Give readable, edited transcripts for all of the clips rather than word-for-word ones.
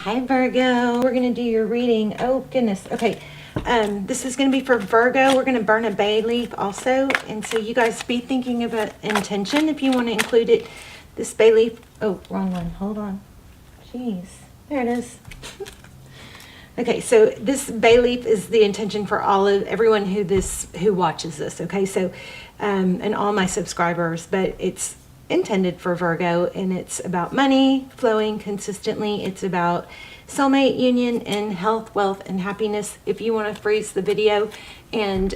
Hi Virgo, we're going to do your reading. Oh goodness. Okay. This is going to be for Virgo. We're going to burn a bay leaf also. And so you guys be thinking about intention if you want to include it. This bay leaf. Oh, wrong one. Hold on. Jeez. There it is. Okay, so this bay leaf is the intention for everyone who watches this. Okay, so and all my subscribers, but it's intended for Virgo, and it's about money flowing consistently. It's about soulmate union and health, wealth, and happiness. If you want to freeze the video and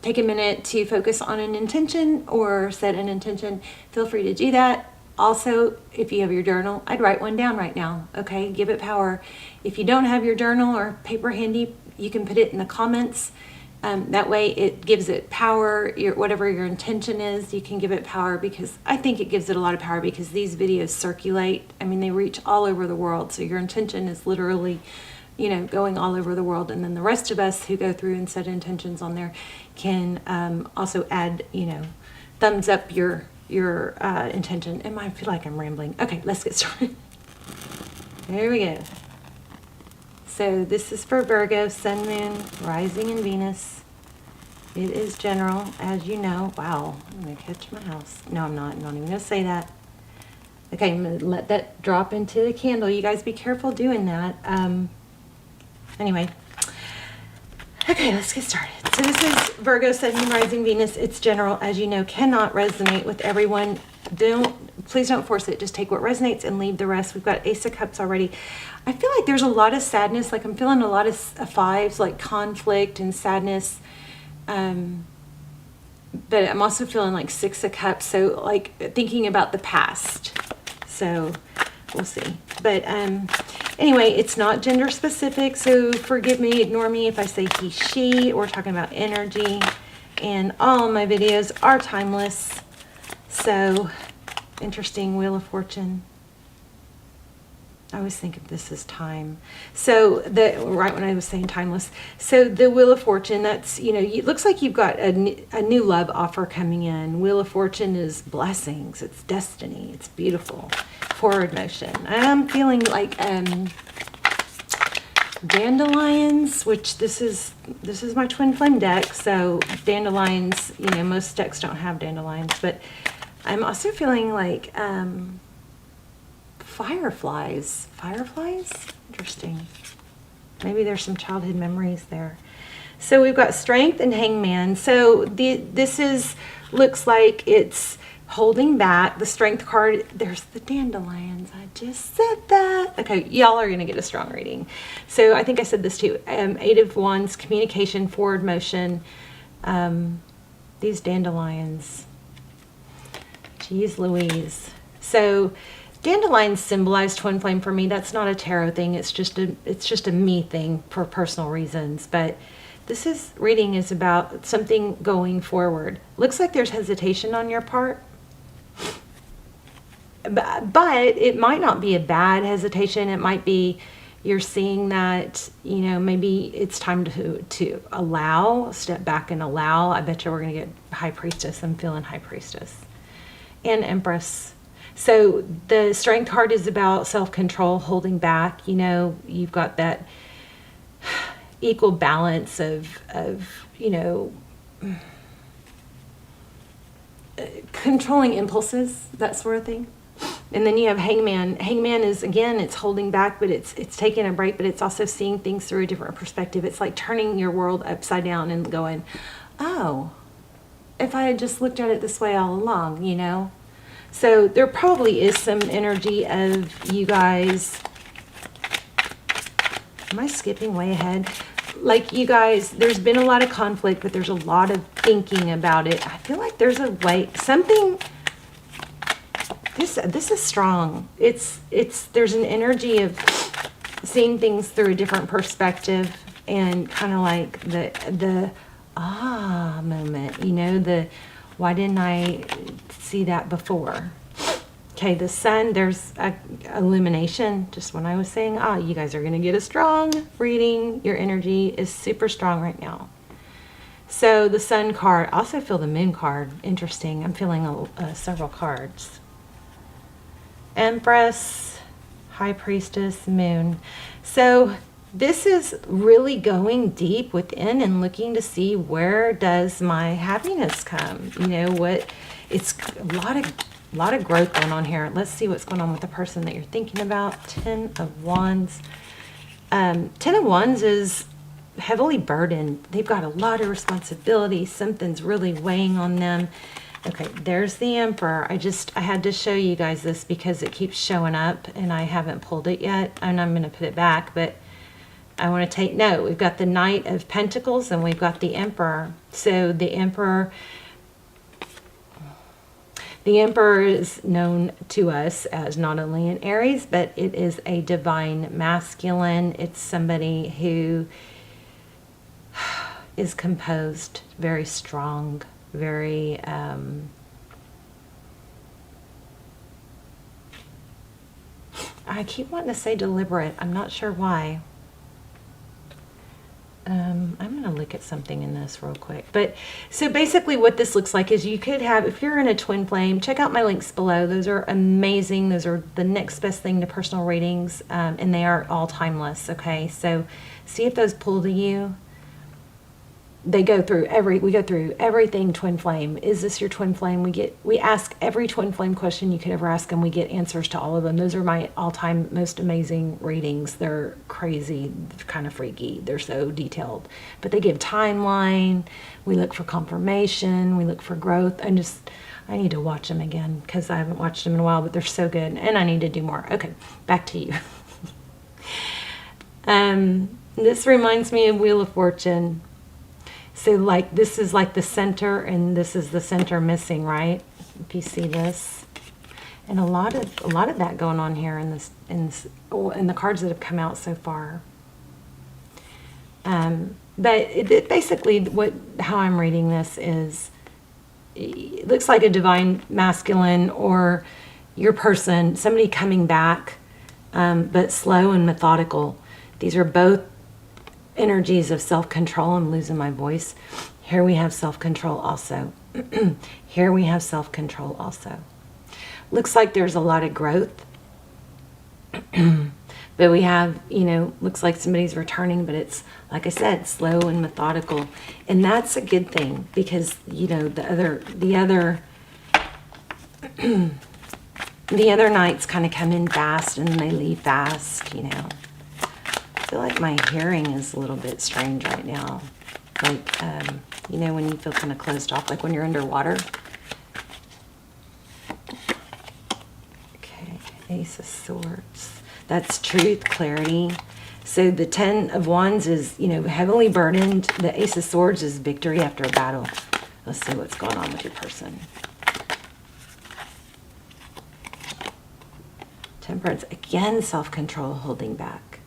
take a minute to focus on an intention or set an intention, feel free to do that. Also, if you have your journal, I'd write one down right now. Okay, give it power. If you don't have your journal or paper handy, you can put it in the comments. That way it gives it power. Whatever your intention is, you can give it power, because I think it gives it a lot of power because these videos circulate. I mean, they reach all over the world. So your intention is literally, going all over the world. And then the rest of us who go through and set intentions on there can also add, thumbs up your intention. And I feel like I'm rambling. Okay, let's get started. There we go. So this is for Virgo, Sun, Moon, Rising, and Venus. It is general, as you know. Wow, I'm going to catch my house. No, I'm not. I'm not even going to say that. Okay, I'm going to let that drop into the candle. You guys be careful doing that. Anyway. Okay, let's get started. So this is Virgo, Sun, Moon, Rising, Venus. It's general, as you know, cannot resonate with everyone. Please don't force it. Just take what resonates and leave the rest. We've got Ace of Cups already. I feel like there's a lot of sadness. Like I'm feeling a lot of fives, like conflict and sadness. But I'm also feeling like Six of Cups. So like thinking about the past. So we'll see. But anyway, it's not gender specific. So forgive me, ignore me if I say he, she. We're talking about energy. And all my videos are timeless. So interesting. Wheel of Fortune. I always think of this as time. So right when I was saying timeless. So the Wheel of Fortune, that's, it looks like you've got a new love offer coming in. Wheel of Fortune is blessings. It's destiny. It's beautiful. Forward motion. I'm feeling like dandelions, which this is my twin flame deck. So dandelions, most decks don't have dandelions, but I'm also feeling like fireflies. Interesting. Maybe there's some childhood memories there. So we've got Strength and Hangman. So this looks like it's holding back. The Strength card, there's the dandelions. I just said that. Okay, y'all are going to get a strong reading. So I think I said this too. Eight of Wands, communication, forward motion. These dandelions. Jeez Louise. So dandelions symbolize twin flame for me. That's not a tarot thing. It's just a me thing for personal reasons. But this reading is about something going forward. Looks like there's hesitation on your part. But it might not be a bad hesitation. It might be you're seeing that, maybe it's time to step back and allow. I bet you we're going to get High Priestess. I'm feeling High Priestess. And Empress. So the Strength card is about self-control, holding back. You've got that equal balance of controlling impulses, that sort of thing. And then you have Hangman. Hangman is, again, it's holding back, but it's taking a break, but it's also seeing things through a different perspective. It's like turning your world upside down and going, oh, if I had just looked at it this way all along, So there probably is some energy of you guys. Am I skipping way ahead? Like you guys, there's been a lot of conflict, but there's a lot of thinking about it. I feel like there's a way, something, this is strong. There's an energy of seeing things through a different perspective, and kind of like the moment, why didn't I see that before? Okay, the Sun, there's a illumination. Just when I was saying, you guys are going to get a strong reading. Your energy is super strong right now. So the Sun card, I also feel the Moon card. Interesting. I'm feeling several cards. Empress, High Priestess, Moon. So this is really going deep within and looking to see, where does my happiness come? You know what? It's a lot of growth going on here. Let's see what's going on with the person that you're thinking about. 10 of Wands. 10 of Wands is heavily burdened. They've got a lot of responsibility. Something's really weighing on them. Okay, there's the Emperor. I had to show you guys this because it keeps showing up and I haven't pulled it yet. And I'm going to put it back, but I want to take note. We've got the Knight of Pentacles and we've got the Emperor. So the Emperor is known to us as not only an Aries, but it is a divine masculine. It's somebody who is composed, very strong, very I keep wanting to say deliberate. I'm not sure why. I'm going to look at something in this real quick. But so basically what this looks like is you could have, if you're in a twin flame, check out my links below. Those are amazing. Those are the next best thing to personal readings. And they are all timeless. Okay. So see if those pull to you. We go through everything twin flame. Is this your twin flame? We ask every twin flame question you could ever ask, and we get answers to all of them. Those are my all-time most amazing readings. They're crazy, kind of freaky. They're so detailed, but they give timeline. We look for confirmation. We look for growth. I need to watch them again because I haven't watched them in a while, but they're so good, and I need to do more. Okay, back to you. This reminds me of Wheel of Fortune. So like this is like the center, and this is the center missing, right? If you see this, and a lot of that going on here in the cards that have come out so far. But it basically how I'm reading this is, it looks like a divine masculine or your person, somebody coming back, but slow and methodical. These are both energies of self-control. I'm losing my voice. Here we have self-control also. Here we have self-control also. Looks like there's a lot of growth. But we have, looks like somebody's returning, but it's, like I said, slow and methodical. And that's a good thing because, the other nights kind of come in fast and they leave fast, I feel like my hearing is a little bit strange right now. Like, when you feel kind of closed off, like when you're underwater. Okay, Ace of Swords. That's truth, clarity. So the 10 of Wands is, heavily burdened. The Ace of Swords is victory after a battle. Let's see what's going on with your person. Temperance, again, self-control, holding back.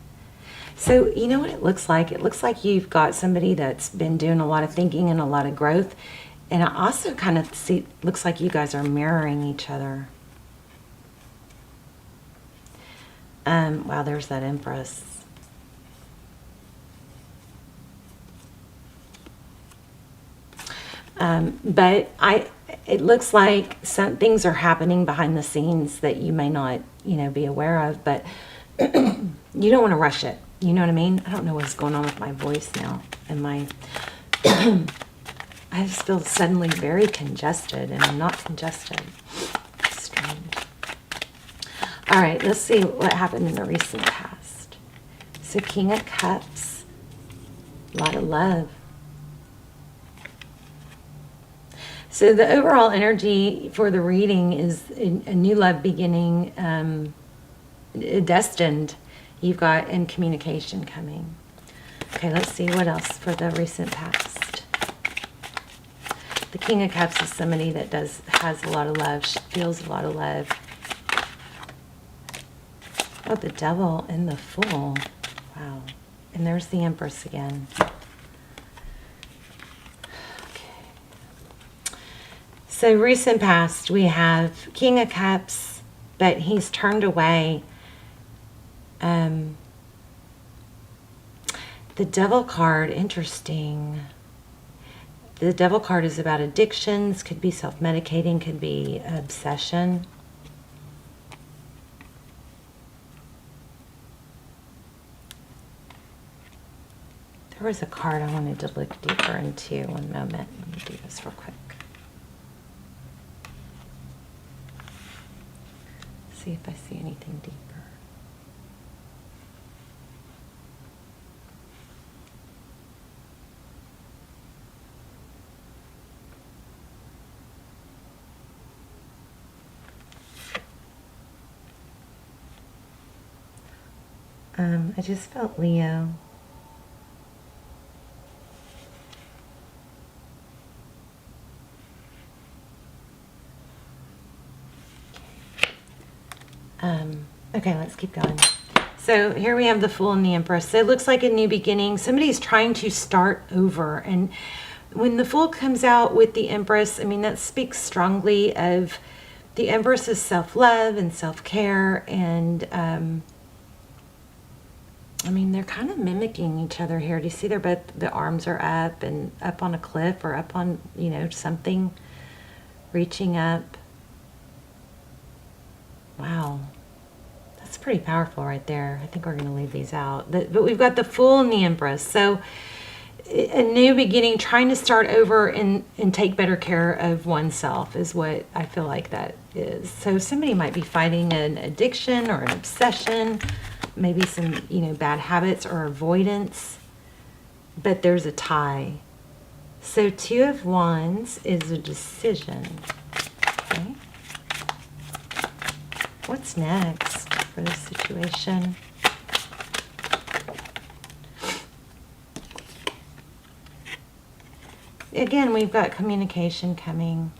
So you know what it looks like? It looks like you've got somebody that's been doing a lot of thinking and a lot of growth. And I also kind of see, looks like you guys are mirroring each other. Wow, there's that Empress. But it looks like some things are happening behind the scenes that you may not, be aware of, but you don't want to rush it. You know what I mean? I don't know what's going on with my voice now. And I just feel suddenly very congested, and I'm not congested. Strange. All right, let's see what happened in the recent past. So King of Cups, a lot of love. So the overall energy for the reading is a new love beginning, destined. You've got in communication coming. Okay, let's see what else for the recent past. The King of Cups is somebody that has a lot of love, feels a lot of love. Oh, the Devil and the Fool. Wow. And there's the Empress again. Okay. So recent past, we have King of Cups, but he's turned away. The Devil card, interesting. The Devil card is about addictions, could be self-medicating, could be obsession. There was a card I wanted to look deeper into. One moment. Let me do this real quick. See if I see anything deeper. I just felt Leo. Okay, let's keep going. So here we have the Fool and the Empress. So it looks like a new beginning. Somebody's trying to start over. And when the Fool comes out with the Empress, I mean, that speaks strongly of the Empress's self-love and self-care. And, I mean, they're kind of mimicking each other here. Do you see the arms are up and up on a cliff or up on, you know, something, reaching up. Wow. That's pretty powerful right there. I think we're going to leave these out. But we've got the Fool and the Empress. So a new beginning, trying to start over and take better care of oneself is what I feel like that is. So somebody might be fighting an addiction or an obsession, maybe some, you know, bad habits or avoidance, but there's a tie. So Two of Wands is a decision. Okay. What's next for this situation? Again, we've got communication coming.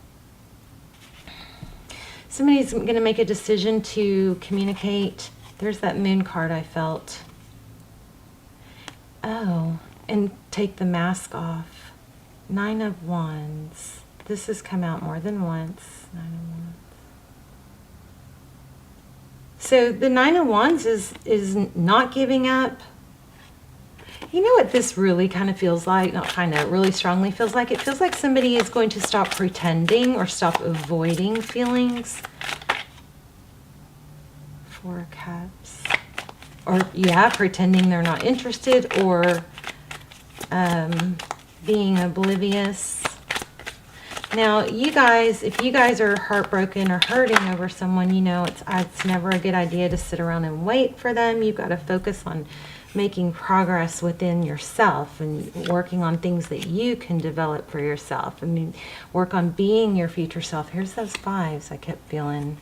Somebody's going to make a decision to communicate. There's that Moon card I felt. Oh, and take the mask off. Nine of Wands. This has come out more than once. Nine of Wands. So the Nine of Wands is not giving up. You know what this really kind of feels like? Not kind of, really strongly feels like. It feels like somebody is going to stop pretending or stop avoiding feelings. Four of Cups. Or, yeah, pretending they're not interested or being oblivious. Now, you guys, if you guys are heartbroken or hurting over someone, you know, it's never a good idea to sit around and wait for them. You've got to focus on making progress within yourself and working on things that you can develop for yourself. I mean, work on being your future self. Here's those fives I kept feeling.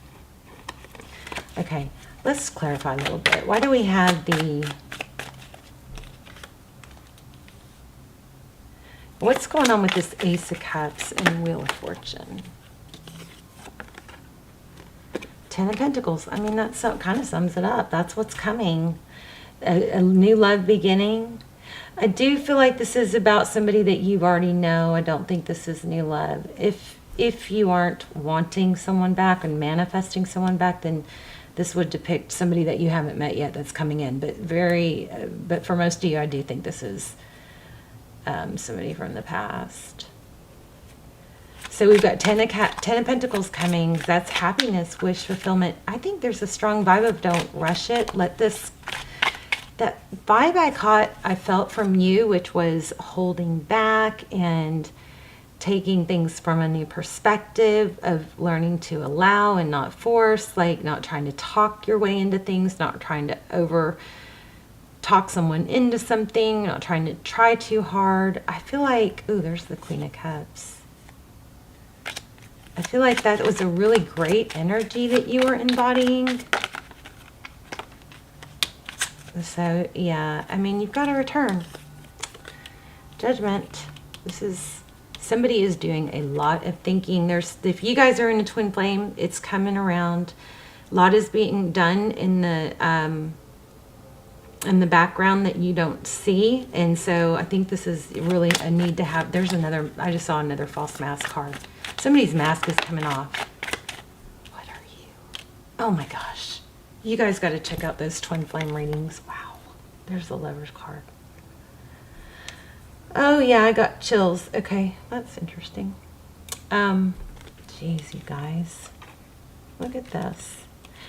Okay, let's clarify a little bit. Why do we have the... What's going on with this Ace of Cups and Wheel of Fortune? Ten of Pentacles. I mean, that kind of sums it up. That's what's coming. A new love beginning. I do feel like this is about somebody that you already know. I don't think this is new love. If you aren't wanting someone back and manifesting someone back, then this would depict somebody that you haven't met yet that's coming in. But for most of you, I do think this is somebody from the past. So we've got Ten of Pentacles coming. That's happiness, wish fulfillment. I think there's a strong vibe of don't rush it. Let this... That vibe I felt from you, which was holding back and taking things from a new perspective of learning to allow and not force, like not trying to talk your way into things, not trying to over talk someone into something, not trying to try too hard. I feel like, ooh, there's the Queen of Cups. I feel like that was a really great energy that you were embodying. So, yeah, I mean, you've got to return. Judgment. This is, somebody is doing a lot of thinking. If you guys are in a twin flame, it's coming around. A lot is being done in the background that you don't see. And so I think this is really a need to have, there's another, I just saw another false mask card. Somebody's mask is coming off. What are you? Oh my gosh. You guys got to check out those twin flame readings. Wow. There's the Lover's card. Oh, yeah, I got chills. Okay, that's interesting. Geez, you guys. Look at this.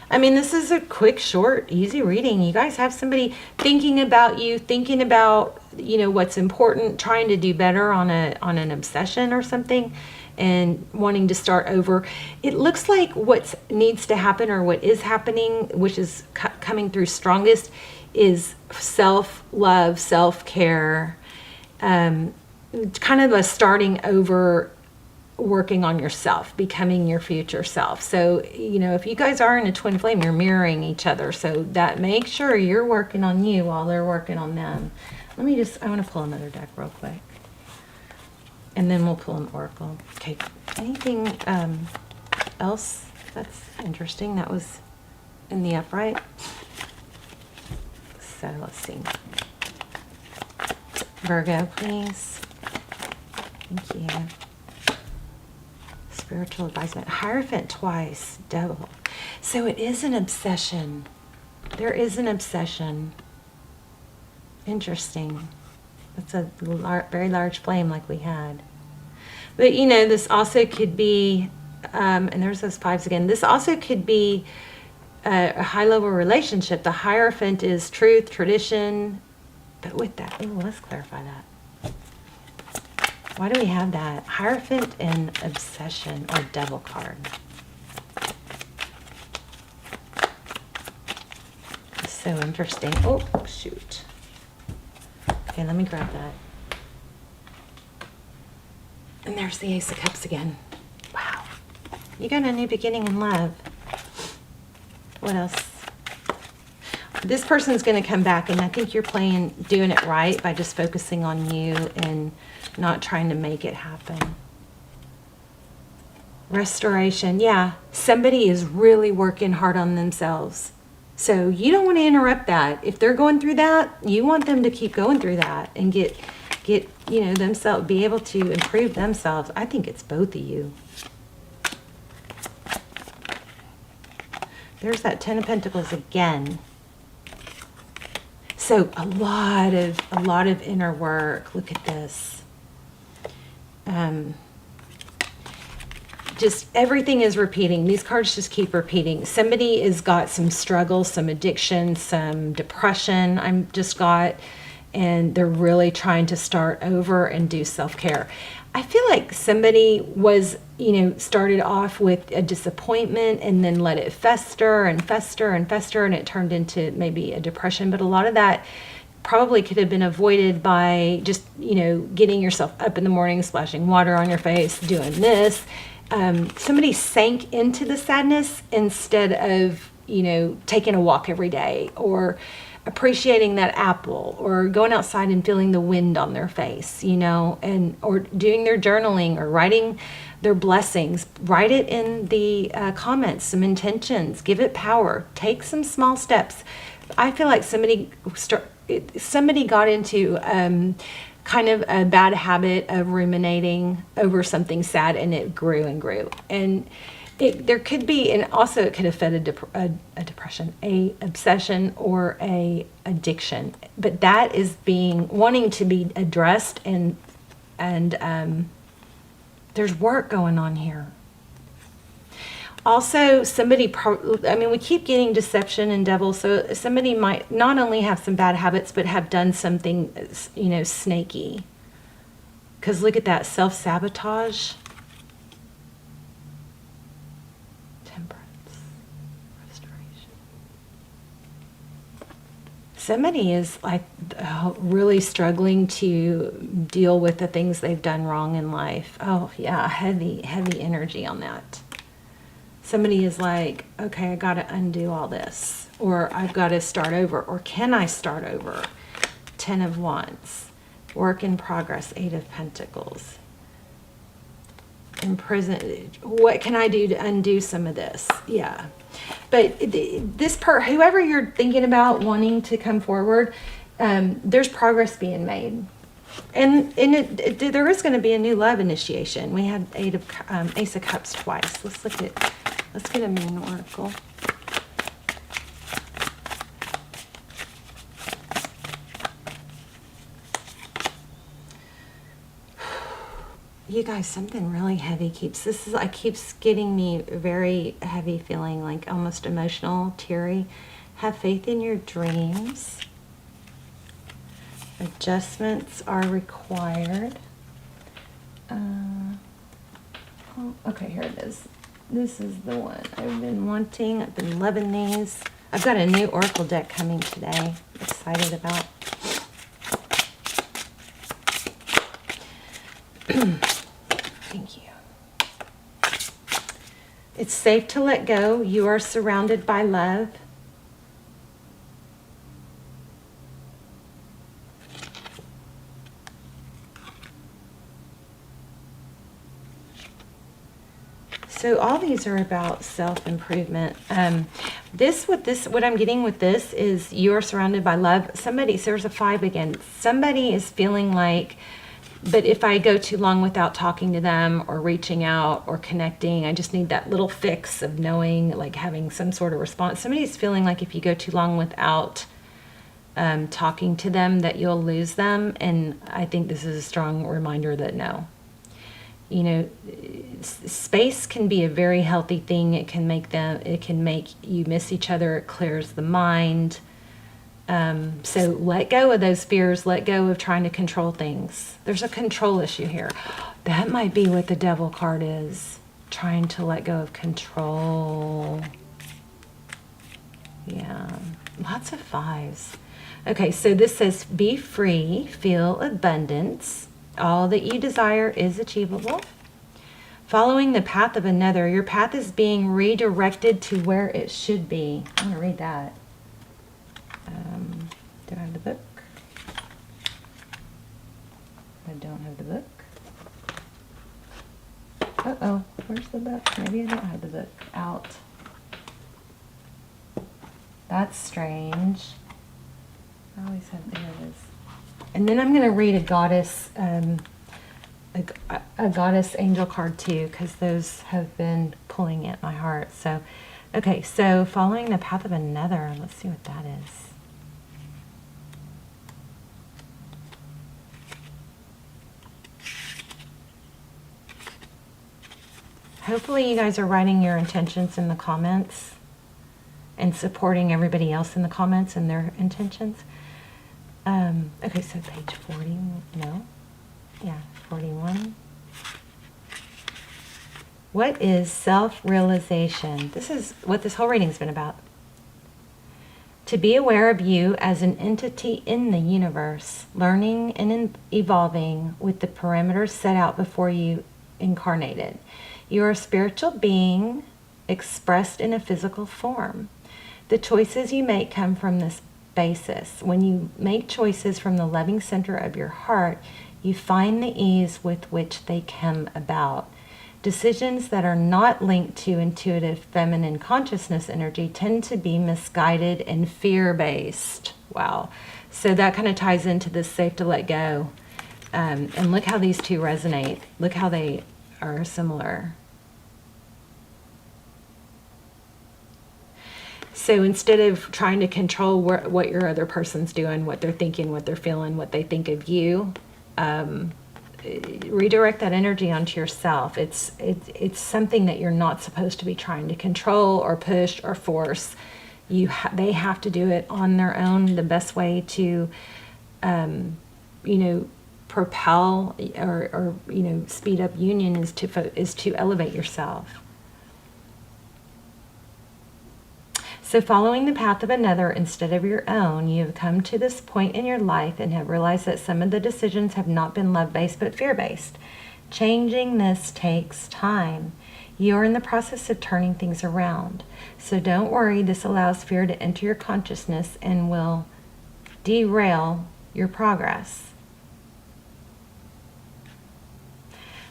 I mean, this is a quick, short, easy reading. You guys have somebody thinking about you, thinking about, you know, what's important, trying to do better on an obsession or something, and wanting to start over. It looks like what needs to happen, or what is happening, which is coming through strongest, is self-love, self-care, kind of a starting over, working on yourself, becoming your future self. So, you know, if you guys are in a twin flame, you're mirroring each other. So that, make sure you're working on you while they're working on them. I want to pull another deck real quick. And then we'll pull an oracle. Okay, anything else that's interesting that was in the upright? So let's see. Virgo, please. Thank you. Spiritual advisement. Hierophant twice. Devil. So it is an obsession. There is an obsession. Interesting. That's a very large flame like we had. But, you know, this also could be, and there's those fives again, this also could be a high-level relationship. The Hierophant is truth, tradition, but with that, let's clarify that. Why do we have that? Hierophant and obsession, or devil card. It's so interesting. Oh, shoot. Okay, let me grab that. And there's the Ace of Cups again. Wow. You got a new beginning in love. What else? This person's going to come back, and I think you're doing it right by just focusing on you and not trying to make it happen. Restoration. Yeah, somebody is really working hard on themselves. So you don't want to interrupt that. If they're going through that, you want them to keep going through that and get you know, themselves, be able to improve themselves. I think it's both of you. There's that Ten of Pentacles again. So a lot of inner work. Look at this. Just everything is repeating. These cards just keep repeating. Somebody has got some struggle, some addiction, some depression. And they're really trying to start over and do self-care. I feel like somebody was, you know, started off with a disappointment and then let it fester and fester and fester, and it turned into maybe a depression. But a lot of that probably could have been avoided by just, you know, getting yourself up in the morning, splashing water on your face, doing this. Somebody sank into the sadness instead of, you know, taking a walk every day, or appreciating that apple, or going outside and feeling the wind on their face, you know, or doing their journaling, or writing their blessings. Write it in the comments, some intentions, give it power, take some small steps. I feel like somebody got into kind of a bad habit of ruminating over something sad, and it grew and grew. And there could be, and also it could have fed a depression, a obsession, or a addiction. But that is wanting to be addressed, and there's work going on here. Also, we keep getting deception and devil, so somebody might not only have some bad habits, but have done something, you know, snaky. Because look at that, self-sabotage. Somebody is like really struggling to deal with the things they've done wrong in life. Oh yeah, heavy energy on that. Somebody is like, okay, I got to undo all this, or I've got to start over, or can I start over? 10 of Wands, work in progress, 8 of Pentacles. In prison, what can I do to undo some of this? Yeah. But whoever you're thinking about wanting to come forward, there's progress being made. And there is going to be a new love initiation. We had Ace of Cups twice. Let's get a moon oracle. You guys, something really heavy keeps getting me very heavy feeling, like almost emotional, teary. Have faith in your dreams. Adjustments are required. Oh, okay, here it is. This is the one I've been wanting. I've been loving these. I've got a new Oracle deck coming today. I'm excited about. Thank you. It's safe to let go. You are surrounded by love. So all these are about self-improvement. What I'm getting with this is you're surrounded by love. So there's a 5 again. Somebody is feeling like, but if I go too long without talking to them or reaching out or connecting, I just need that little fix of knowing, like having some sort of response. Somebody's feeling like if you go too long without talking to them, that you'll lose them. And I think this is a strong reminder that no. You know, space can be a very healthy thing. It can make you miss each other. It clears the mind. So let go of those fears. Let go of trying to control things. There's a control issue here. That might be what the Devil card is. Trying to let go of control. Yeah, lots of 5s. Okay, so this says, be free, feel abundance. All that you desire is achievable. Following the path of another, your path is being redirected to where it should be. I'm going to read that. Do I have the book? I don't have the book. Uh-oh, where's the book? Maybe I don't have the book out. That's strange. I always have, there it is. And then I'm going to read a goddess, a goddess angel card too, because those have been pulling at my heart. So, okay, so following the path of another. Let's see what that is. Hopefully you guys are writing your intentions in the comments and supporting everybody else in the comments and their intentions. Okay, so page 40, no? Yeah, 41. What is self-realization? This is what this whole reading's been about. To be aware of you as an entity in the universe, learning and evolving with the parameters set out before you incarnated. You are a spiritual being expressed in a physical form. The choices you make come from this basis. When you make choices from the loving center of your heart, you find the ease with which they come about. Decisions that are not linked to intuitive feminine consciousness energy tend to be misguided and fear-based. Wow. So that kind of ties into this safe to let go. And look how these two resonate. Look how they are similar. So instead of trying to control what your other person's doing, what they're thinking, what they're feeling, what they think of you, redirect that energy onto yourself. It's something that you're not supposed to be trying to control or push or force. They have to do it on their own. The best way to, propel or speed up union is to elevate yourself. So following the path of another instead of your own, you have come to this point in your life and have realized that some of the decisions have not been love-based but fear-based. Changing this takes time. You are in the process of turning things around. So don't worry, this allows fear to enter your consciousness and will derail your progress.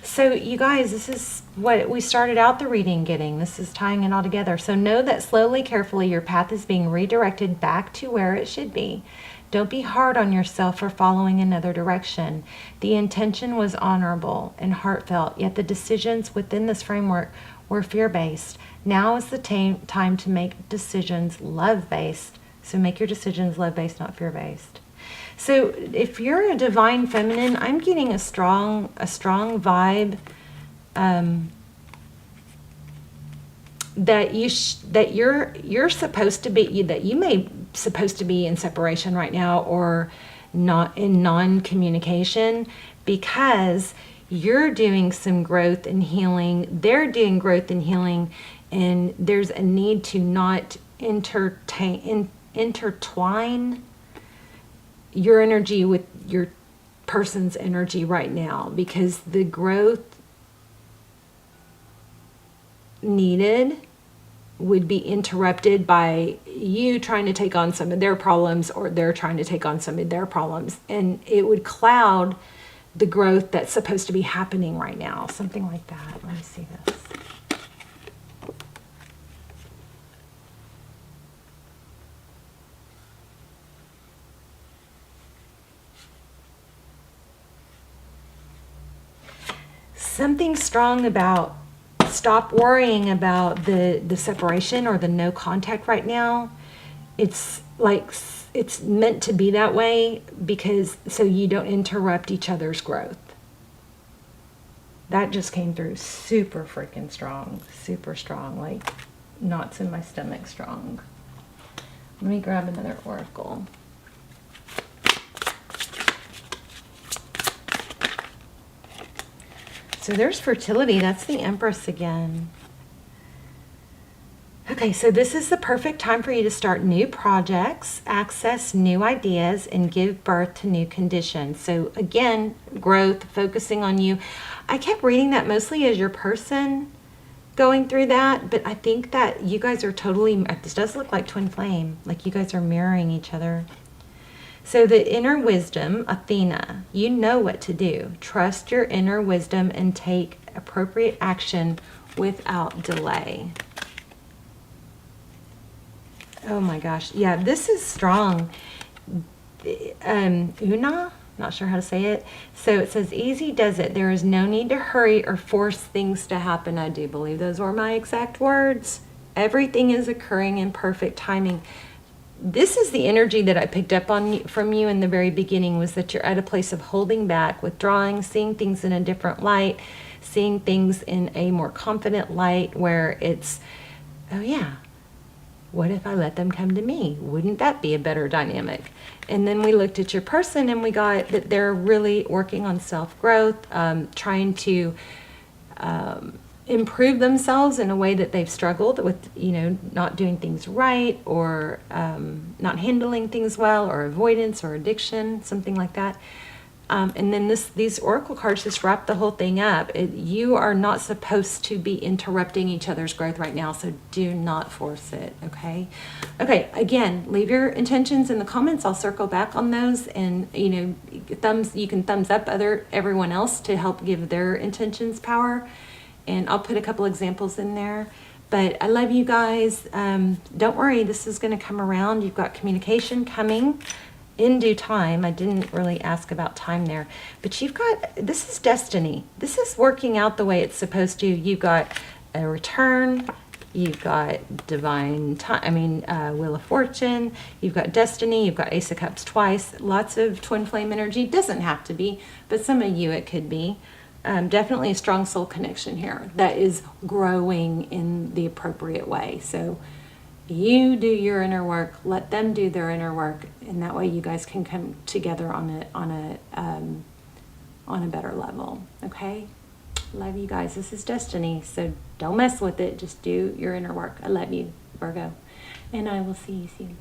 So you guys, this is what we started out the reading getting. This is tying it all together. So know that slowly, carefully, your path is being redirected back to where it should be. Don't be hard on yourself for following another direction. The intention was honorable and heartfelt, yet the decisions within this framework were fear-based. Now is the time to make decisions love-based So make your decisions love-based, not fear-based. So if you're a divine feminine, I'm getting a strong vibe that you're supposed to be, that you may supposed to be in separation right now, or not in non-communication, because you're doing some growth and healing, they're doing growth and healing, and there's a need to not intertwine your energy with your person's energy right now, because the growth needed would be interrupted by you trying to take on some of their problems, or they're trying to take on some of their problems, and it would cloud the growth that's supposed to be happening right now. Something like that. Let me see this. Something strong about stop worrying about the separation or the no contact right now. It's like it's meant to be that way, because so you don't interrupt each other's growth. That just came through super freaking strong, super strong, like knots in my stomach strong. Let me grab another oracle. So there's fertility. That's the Empress again. Okay, so this is the perfect time for you to start new projects, access new ideas, and give birth to new conditions. So again, growth, focusing on you. I kept reading that mostly as your person going through that, but I think that you guys are totally, this does look like twin flame, like you guys are mirroring each other. So the inner wisdom, Athena, you know what to do. Trust your inner wisdom and take appropriate action without delay. Oh my gosh. Yeah, this is strong. Una, not sure how to say it. So it says, easy does it. There is no need to hurry or force things to happen. I do believe those were my exact words. Everything is occurring in perfect timing. This is the energy that I picked up on from you in the very beginning, was that you're at a place of holding back, withdrawing, seeing things in a different light, seeing things in a more confident light, where it's, oh yeah, what if I let them come to me? Wouldn't that be a better dynamic? And then we looked at your person and we got that they're really working on self-growth, trying to improve themselves in a way that they've struggled with, you know, not doing things right, or not handling things well, or avoidance or addiction, something like that. And then these oracle cards just wrap the whole thing up. You are not supposed to be interrupting each other's growth right now, so do not force it, okay? Okay, again, leave your intentions in the comments. I'll circle back on those, and you know, you can thumbs up everyone else to help give their intentions power. And I'll put a couple examples in there. But I love you guys. Don't worry, this is going to come around. You've got communication coming in due time. I didn't really ask about time there. But you've got, this is destiny. This is working out the way it's supposed to. You've got a return. You've got divine time, Wheel of Fortune. You've got destiny. You've got Ace of Cups twice. Lots of twin flame energy. Doesn't have to be, but some of you it could be. Definitely a strong soul connection here that is growing in the appropriate way. So you do your inner work, let them do their inner work, and that way you guys can come together on a better level. Okay? Love you guys. This is destiny, so don't mess with it. Just do your inner work. I love you, Virgo, and I will see you soon.